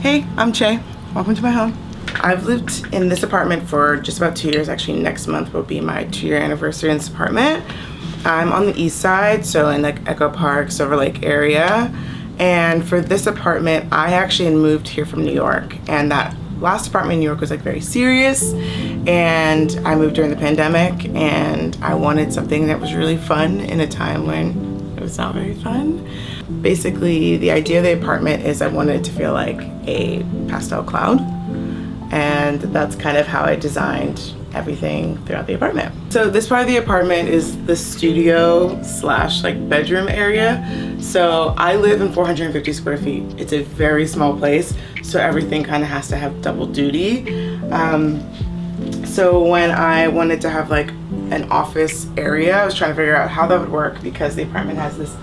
Hey, I'm Che. Welcome to my home. I've lived in this apartment for just about 2 years. Actually, next month will be my 2-year anniversary in this apartment. I'm on the east side, so in like Echo Park, Silver Lake area. And for this apartment, I actually had moved here from New York, and that last apartment in New York was like very serious, and I moved during the pandemic, and I wanted something that was really fun in a time when it was not very fun. Basically, the idea of the apartment is I wanted it to feel like a pastel cloud, and that's kind of how I designed everything throughout the apartment. So this part of the apartment is the studio slash like bedroom area. So I live in 450 square feet. It's a very small place, so everything kind of has to have double duty. So when I wanted to have like an office area, I was trying to figure out how that would work because the apartment has this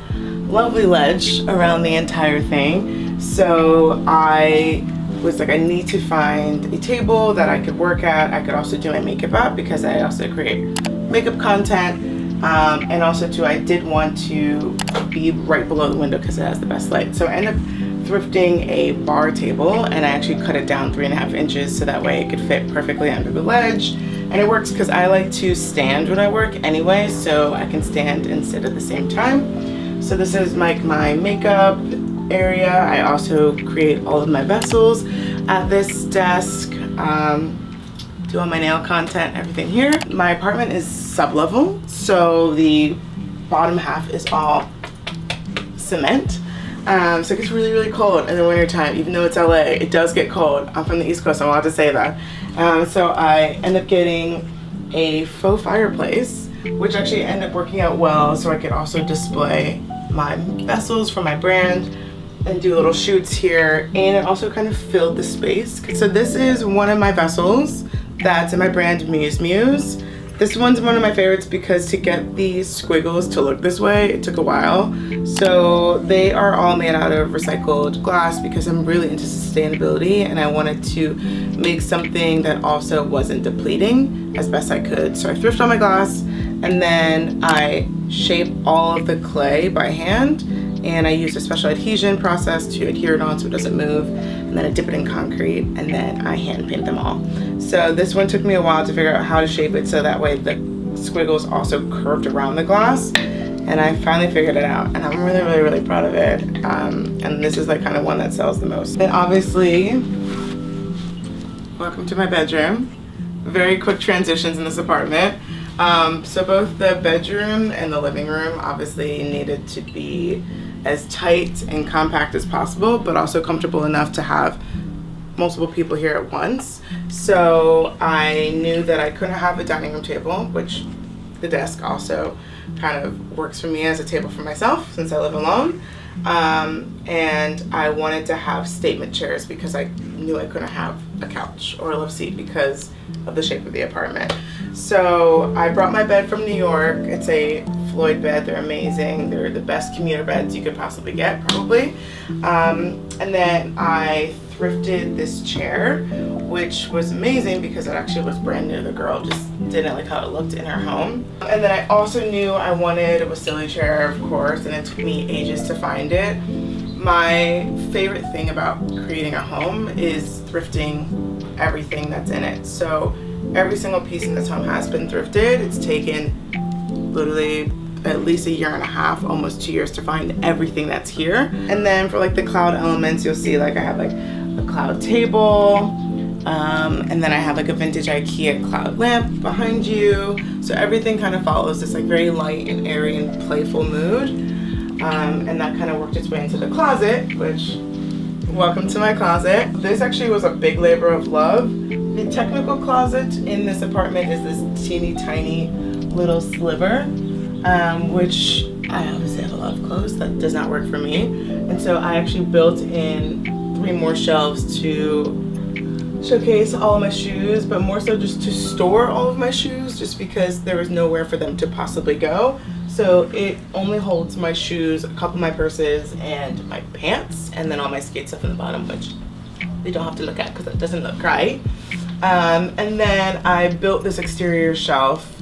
lovely ledge around the entire thing. So I was like, I need to find a table that I could work at. I could also do my makeup at because I also create makeup content. And also too, I did want to be right below the window because it has the best light. So I ended up thrifting a bar table, and I actually cut it down 3.5 inches so that way it could fit perfectly under the ledge. And it works because I like to stand when I work anyway, so I can stand and sit at the same time. So this is like my makeup area. I also create all of my vessels at this desk, do all my nail content, everything here. My apartment is sub-level, so the bottom half is all cement. So it gets really, really cold in the winter time. Even though it's LA, it does get cold. I'm from the East Coast, I'm allowed to say that. So I end up getting a faux fireplace, which actually ended up working out well, so I could also display my vessels for my brand and do little shoots here, and it also kind of filled the space. So this is one of my vessels that's in my brand Muse Muse. This one's one of my favorites because to get these squiggles to look this way, it took a while. So they are all made out of recycled glass because I'm really into sustainability, and I wanted to make something that also wasn't depleting as best I could. So I thrift all my glass, and then I shape all of the clay by hand, and I use a special adhesion process to adhere it on so it doesn't move, and then I dip it in concrete, and then I hand paint them all. So this one took me a while to figure out how to shape it so that way the squiggles also curved around the glass, and I finally figured it out, and I'm really, really, really proud of it. And this is like kind of one that sells the most. And obviously, welcome to my bedroom. Very quick transitions in this apartment. So both the bedroom and the living room obviously needed to be as tight and compact as possible, but also comfortable enough to have multiple people here at once. So I knew that I couldn't have a dining room table, which the desk also kind of works for me as a table for myself since I live alone. And I wanted to have statement chairs because I knew I couldn't have a couch or a love seat because of the shape of the apartment. So I brought my bed from New York. It's a Floyd bed. They're amazing. They're the best commuter beds you could possibly get, probably. And then I thrifted this chair, which was amazing because it actually was brand new. The girl just didn't like how it looked in her home. And then I also knew I wanted a Wasilli chair, of course, and it took me ages to find it. My favorite thing about creating a home is thrifting everything that's in it. So every single piece in this home has been thrifted. It's taken literally at least 1.5 years, almost 2 years to find everything that's here. And then for like the cloud elements, you'll see like I have like a cloud table, and then I have like a vintage IKEA cloud lamp behind you. So everything kind of follows this like very light and airy and playful mood. And that kind of worked its way into the closet, which, welcome to my closet. This actually was a big labor of love. The technical closet in this apartment is this teeny tiny little sliver, which I obviously have a lot of clothes. That does not work for me. And so I actually built in 3 more shelves to showcase all of my shoes, but more so just to store all of my shoes, just because there was nowhere for them to possibly go. So it only holds my shoes, a couple of my purses, and my pants, and then all my skate stuff in the bottom, which they don't have to look at because it doesn't look right. And then I built this exterior shelf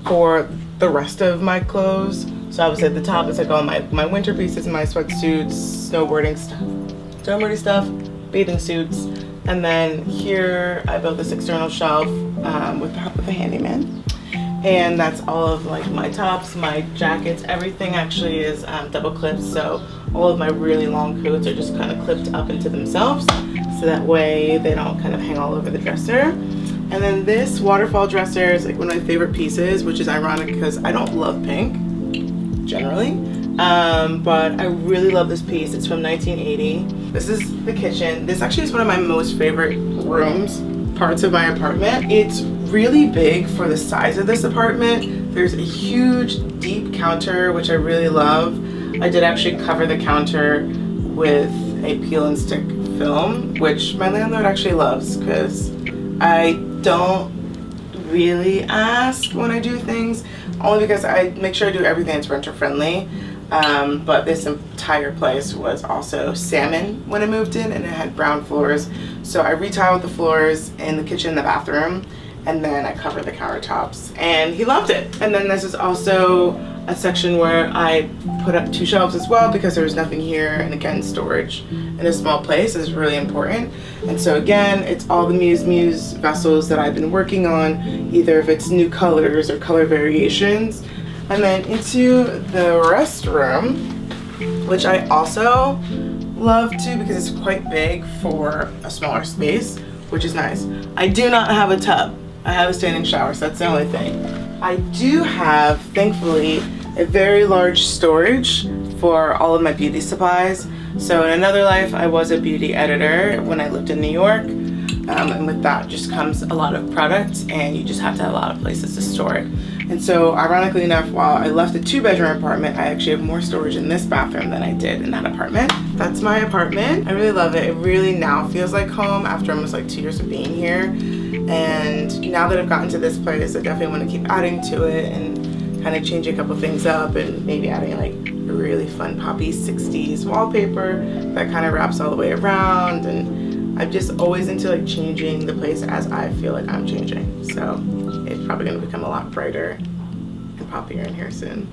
for the rest of my clothes. So obviously at the top it's like all my winter pieces, my sweatsuits, snowboarding stuff, bathing suits. And then here I built this external shelf with the help of a handyman. And that's all of like my tops, my jackets, everything actually is double clipped. So all of my really long coats are just kind of clipped up into themselves. So that way they don't kind of hang all over the dresser. And then this waterfall dresser is like one of my favorite pieces, which is ironic because I don't love pink generally. But I really love this piece. It's from 1980. This is the kitchen. This actually is one of my most favorite parts of my apartment. It's really big for the size of this apartment. There's a huge deep counter, which I really love. I did actually cover the counter with a peel and stick film, which my landlord actually loves because I don't really ask when I do things, only because I make sure I do everything that's renter friendly. But this entire place was also salmon when I moved in, and it had brown floors. So I retiled the floors in the kitchen and the bathroom, and then I covered the countertops, and he loved it. And then this is also a section where I put up 2 shelves as well because there was nothing here, and again, storage in a small place is really important. And so again, it's all the Muse vessels that I've been working on, either if it's new colors or color variations. And then into the restroom, which I also love too because it's quite big for a smaller space, which is nice. I do not have a tub. I have a standing shower, so that's the only thing. I do have, thankfully, a very large storage for all of my beauty supplies. So in another life, I was a beauty editor when I lived in New York. And with that just comes a lot of products, and you just have to have a lot of places to store it. And so ironically enough, while I left a 2-bedroom apartment, I actually have more storage in this bathroom than I did in that apartment. That's my apartment. I really love it. It really now feels like home after almost like 2 years of being here. And now that I've gotten to this place, I definitely want to keep adding to it and kind of change a couple things up, and maybe adding like a really fun poppy 60s wallpaper that kind of wraps all the way around. And I'm just always into like changing the place as I feel like I'm changing. So it's probably going to become a lot brighter and poppier in here soon.